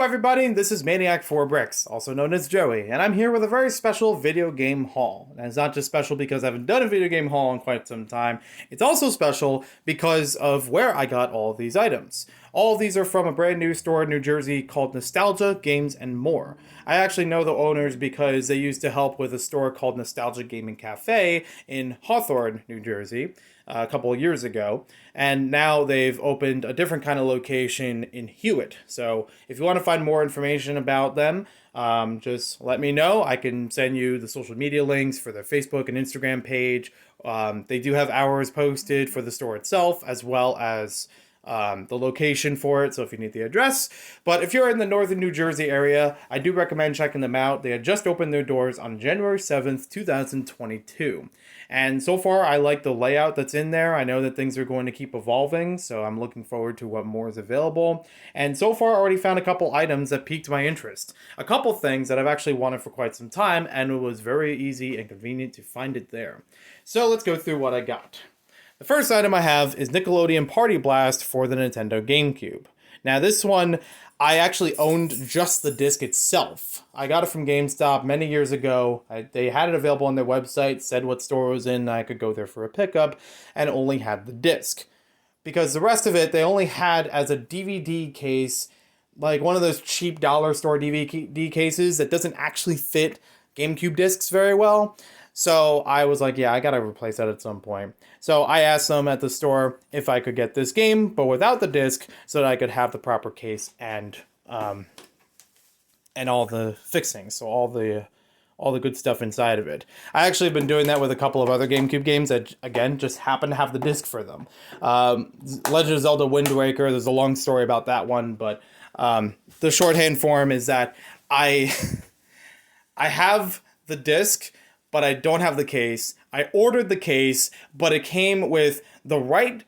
Hello everybody, this is Maniac 4 Bricks, also known as Joey, and I'm here with a very special video game haul. And it's not just special because I haven't done a video game haul in quite some time, it's also special because of where I got all of these items. All of these are from a brand new store in New Jersey called Nostalgia Games and More. I actually know the owners because they used to help with a store called Nostalgia Gaming Cafe in Hawthorne, New Jersey, a couple of years ago, and now they've opened a different kind of location in Hewitt. So if you want to find more information about them, just let me know. I can send you the social media links for their Facebook and Instagram page. They do have hours posted for the store itself, as well as the location for it, so if you need the address. But if you're in the northern New Jersey area, I do recommend checking them out. They had just opened their doors on January 7th, 2022. And so far, I like the layout that's in there. I know that things are going to keep evolving, so I'm looking forward to what more is available. And so far, I already found a couple items that piqued my interest. A couple things that I've actually wanted for quite some time, and it was very easy and convenient to find it there. So let's go through what I got. The first item I have is Nickelodeon Party Blast for the Nintendo Gamecube. Now this one, I actually owned just the disc itself. I got it from GameStop many years ago. They had it available on their website, said what store it was in, and I could go there for a pickup, and only had the disc. Because the rest of it, they only had as a DVD case, like one of those cheap dollar store DVD cases that doesn't actually fit GameCube discs very well. So I was like, yeah, I gotta replace that at some point. So I asked them at the store if I could get this game, but without the disc, so that I could have the proper case and all the fixings, so all the good stuff inside of it. I actually have been doing that with a couple of other GameCube games that, again, just happen to have the disc for them. Legend of Zelda Wind Waker, there's a long story about that one, but the shorthand form is that I have the disc, but I don't have the case. I ordered the case, but it came with the right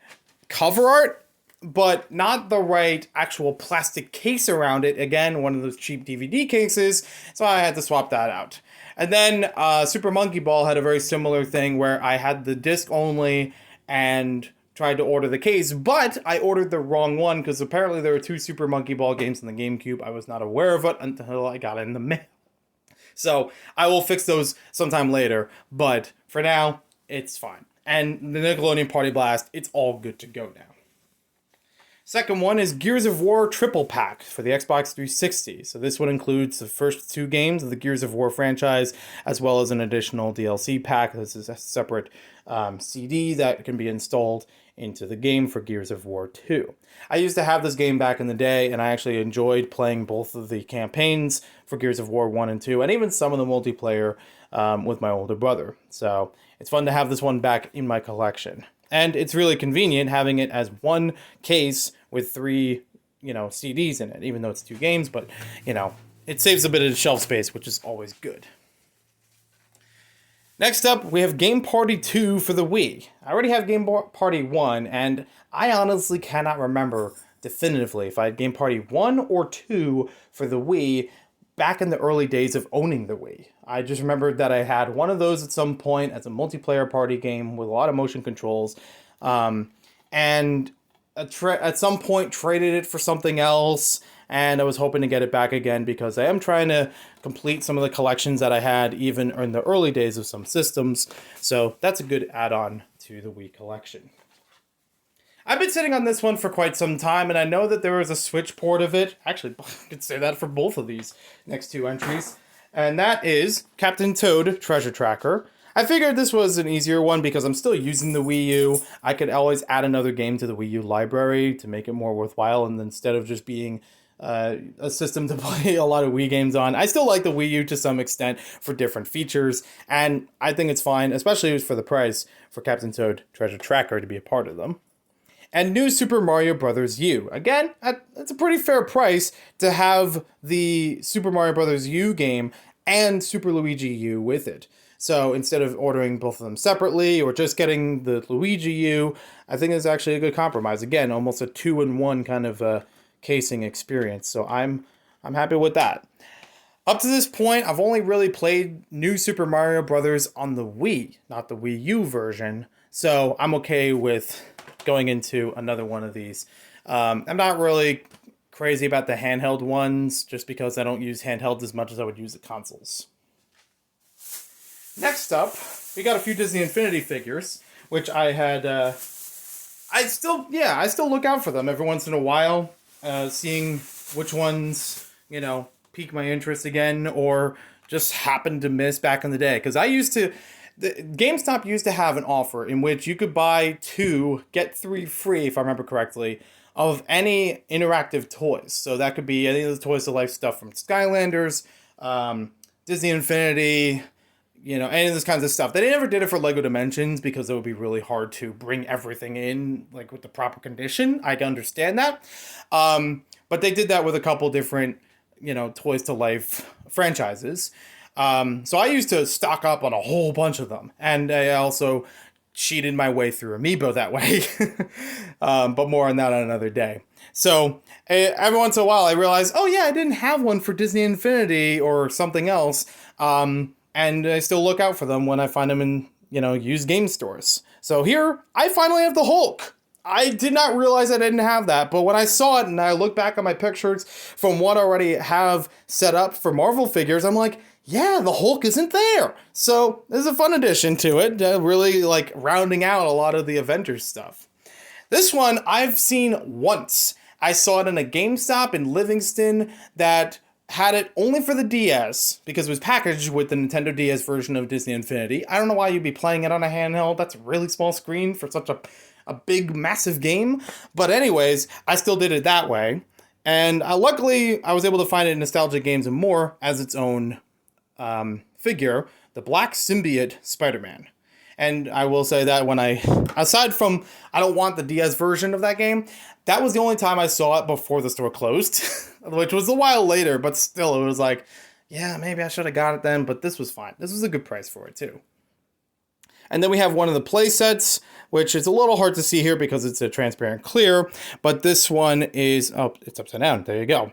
cover art, but not the right actual plastic case around it. Again, one of those cheap DVD cases, so I had to swap that out. And then Super Monkey Ball had a very similar thing where I had the disc only and tried to order the case, but I ordered the wrong one because apparently there were two Super Monkey Ball games in the GameCube. I was not aware of it until I got it in the mail. So I will fix those sometime later, but for now, it's fine. And the Nickelodeon Party Blast, it's all good to go now. Second one is Gears of War Triple Pack for the Xbox 360. So this one includes the first two games of the Gears of War franchise, as well as an additional DLC pack. This is a separate CD that can be installed into the game for Gears of War 2. I used to have this game back in the day, and I actually enjoyed playing both of the campaigns for Gears of War 1 and 2, and even some of the multiplayer with my older brother. So it's fun to have this one back in my collection. And it's really convenient having it as one case with three, CDs in it, even though it's two games, but, it saves a bit of shelf space, which is always good. Next up, we have Game Party 2 for the Wii. I already have Game Party 1, and I honestly cannot remember definitively if I had Game Party 1 or 2 for the Wii back in the early days of owning the Wii. I just remembered that I had one of those at some point as a multiplayer party game with a lot of motion controls, and at some point traded it for something else, and I was hoping to get it back again because I am trying to complete some of the collections that I had even in the early days of some systems. So that's a good add-on to the Wii collection. I've been sitting on this one for quite some time, and I know that there was a Switch port of it. Actually, I could say that for both of these next two entries. And that is Captain Toad Treasure Tracker. I figured this was an easier one because I'm still using the Wii U. I could always add another game to the Wii U library to make it more worthwhile, and instead of just being a system to play a lot of Wii games on. I still like the Wii U to some extent for different features, and I think it's fine, especially for the price, for Captain Toad Treasure Tracker to be a part of them. And New Super Mario Bros. U. Again, it's a pretty fair price to have the Super Mario Bros. U game and Super Luigi U with it. So instead of ordering both of them separately or just getting the Luigi U, I think it's actually a good compromise. Again, almost a 2-in-1 kind of casing experience. So I'm happy with that. Up to this point, I've only really played New Super Mario Bros. On the Wii, not the Wii U version. So I'm okay with going into another one of these. I'm not really crazy about the handheld ones just because I don't use handhelds as much as I would use the consoles. Next up, we got a few Disney Infinity figures, which I had, I still look out for them every once in a while, seeing which ones, pique my interest again, or just happened to miss back in the day. Because GameStop used to have an offer in which you could buy 2, get 3 free, if I remember correctly, of any interactive toys. So that could be any of the Toys to Life stuff from Skylanders, Disney Infinity, any of this kinds of stuff. They never did it for LEGO Dimensions because it would be really hard to bring everything in, like, with the proper condition. I can understand that. But they did that with a couple different, Toys to Life franchises. So I used to stock up on a whole bunch of them. And I also cheated my way through Amiibo that way. But more on that on another day. So every once in a while I realize, oh yeah, I didn't have one for Disney Infinity or something else. And I still look out for them when I find them in, used game stores. So here, I finally have the Hulk. I did not realize I didn't have that, but when I saw it and I look back on my pictures from what I already have set up for Marvel figures, I'm like, yeah, the Hulk isn't there. So there's a fun addition to it, really like rounding out a lot of the Avengers stuff. This one I've seen once. I saw it in a GameStop in Livingston that had it only for the DS because it was packaged with the Nintendo DS version of Disney Infinity. I don't know why you'd be playing it on a handheld. That's a really small screen for such a big, massive game. But anyways, I still did it that way. And luckily, I was able to find it in Nostalgia Games and More as its own figure, the Black Symbiote Spider-Man. And I will say that aside from, I don't want the DS version of that game, that was the only time I saw it before the store closed, which was a while later, but still, it was like, yeah, maybe I should have got it then, but this was fine. This was a good price for it, too. And then we have one of the play sets, which is a little hard to see here because it's a transparent clear, but this one is, it's upside down, there you go.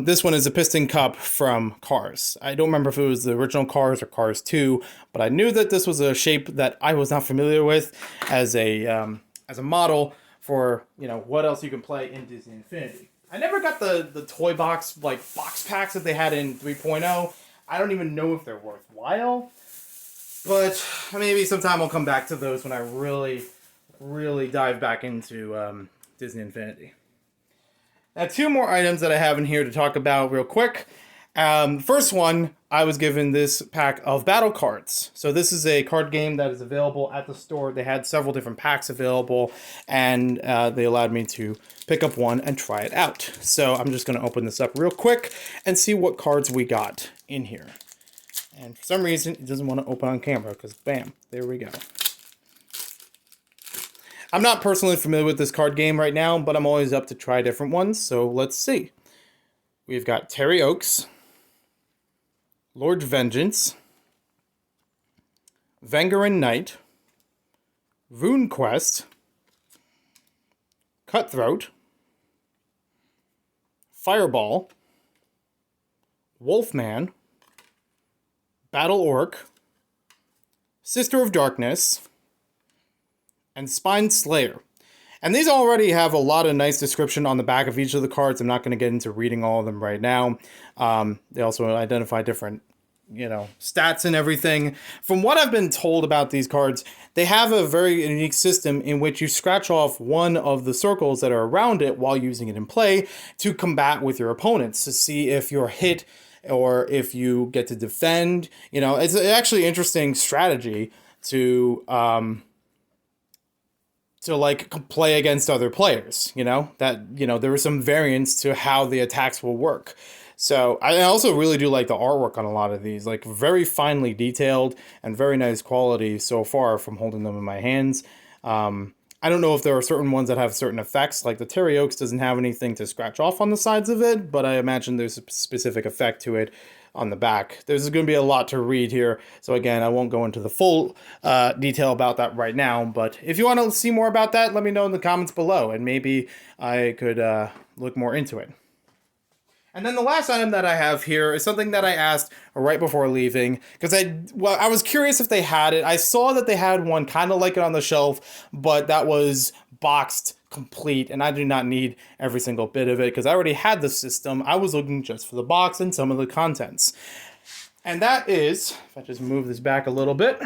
This one is a piston cup from Cars. I don't remember if it was the original Cars or Cars 2, but I knew that this was a shape that I was not familiar with as a model for, what else you can play in Disney Infinity. I never got the toy box, box packs that they had in 3.0. I don't even know if they're worthwhile. But maybe sometime I'll come back to those when I really, really dive back into Disney Infinity. Now, 2 more items that I have in here to talk about real quick. First one, I was given this pack of battle cards. So this is a card game that is available at the store. They had several different packs available, and they allowed me to pick up one and try it out. So I'm just going to open this up real quick and see what cards we got in here. And for some reason, it doesn't want to open on camera because, bam, there we go. I'm not personally familiar with this card game right now, but I'm always up to try different ones, so let's see. We've got Terry Oaks, Lord Vengeance, Vengerin Knight, Rune Quest, Cutthroat, Fireball, Wolfman, Battle Orc, Sister of Darkness, and Spine Slayer. And these already have a lot of nice description on the back of each of the cards. I'm not going to get into reading all of them right now. They also identify different, stats and everything. From what I've been told about these cards, they have a very unique system in which you scratch off one of the circles that are around it while using it in play to combat with your opponents to see if you're hit or if you get to defend. It's actually an interesting strategy to play against other players, there was some variance to how the attacks will work. So I also really do like the artwork on a lot of these, very finely detailed and very nice quality so far from holding them in my hands. I don't know if there are certain ones that have certain effects, like the Terry Oaks doesn't have anything to scratch off on the sides of it, but I imagine there's a specific effect to it on the back. There's going to be a lot to read here, so again, I won't go into the full detail about that right now, but if you want to see more about that, let me know in the comments below, and maybe I could look more into it. And then the last item that I have here is something that I asked right before leaving, because I was curious if they had it. I saw that they had one kind of like it on the shelf, but that was boxed complete, and I do not need every single bit of it because I already had the system. I was looking just for the box and some of the contents. And that is, if I just move this back a little bit,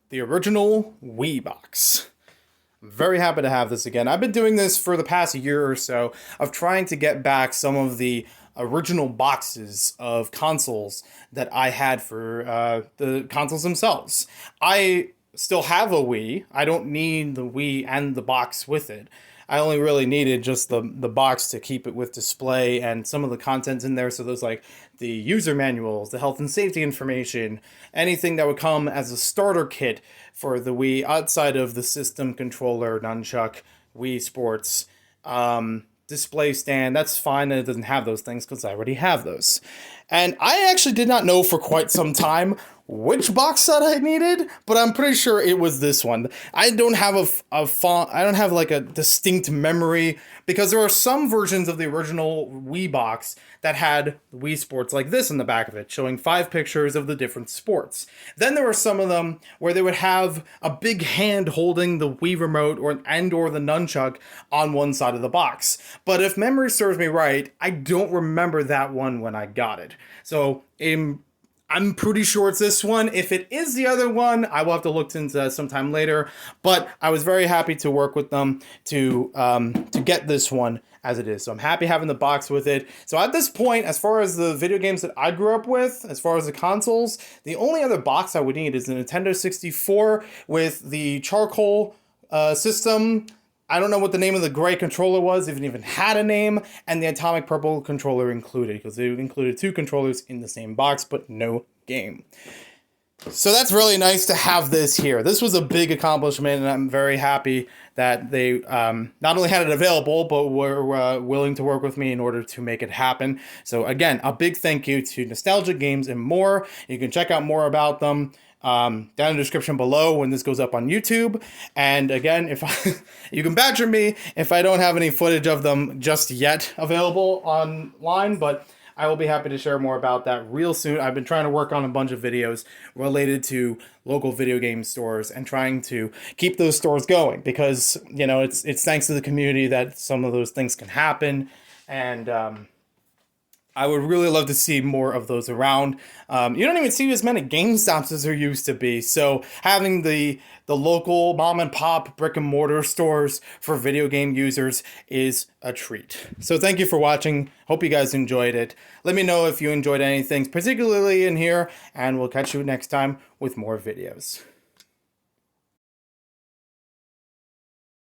the original Wii Box. I'm very happy to have this again. I've been doing this for the past year or so of trying to get back some of the original boxes of consoles that I had for the consoles themselves. I still have a Wii. I don't need the Wii and the box with it. I only really needed just the box to keep it with display and some of the contents in there. So those like the user manuals, the health and safety information, anything that would come as a starter kit for the Wii outside of the system controller, nunchuck, Wii Sports, display stand. That's fine that it doesn't have those things because I already have those. And I actually did not know for quite some time which box set I needed, but I'm pretty sure it was this one. I don't have a font, I don't have like a distinct memory because there are some versions of the original Wii box that had Wii Sports like this in the back of it, showing 5 pictures of the different sports. Then there were some of them where they would have a big hand holding the Wii remote or the nunchuck on one side of the box. But if memory serves me right, I don't remember that one when I got it. So I'm pretty sure it's this one. If it is the other one, I will have to look into that sometime later. But I was very happy to work with them to get this one as it is. So I'm happy having the box with it. So at this point, as far as the video games that I grew up with, as far as the consoles, the only other box I would need is the Nintendo 64 with the charcoal system. I don't know what the name of the gray controller was, if it even had a name, and the atomic purple controller included, because they included 2 controllers in the same box, but no game. So that's really nice to have this here. This was a big accomplishment, and I'm very happy that they not only had it available, but were willing to work with me in order to make it happen. So again, a big thank you to Nostalgia Games and More. You can check out more about them down in the description below when this goes up on YouTube. And again, you can badger me if I don't have any footage of them just yet available online, but I will be happy to share more about that real soon. I've been trying to work on a bunch of videos related to local video game stores and trying to keep those stores going because, you know, it's thanks to the community that some of those things can happen. And I would really love to see more of those around. You don't even see as many GameStops as there used to be. So having the local mom and pop brick and mortar stores for video game users is a treat. So thank you for watching. Hope you guys enjoyed it. Let me know if you enjoyed anything, particularly in here, and we'll catch you next time with more videos.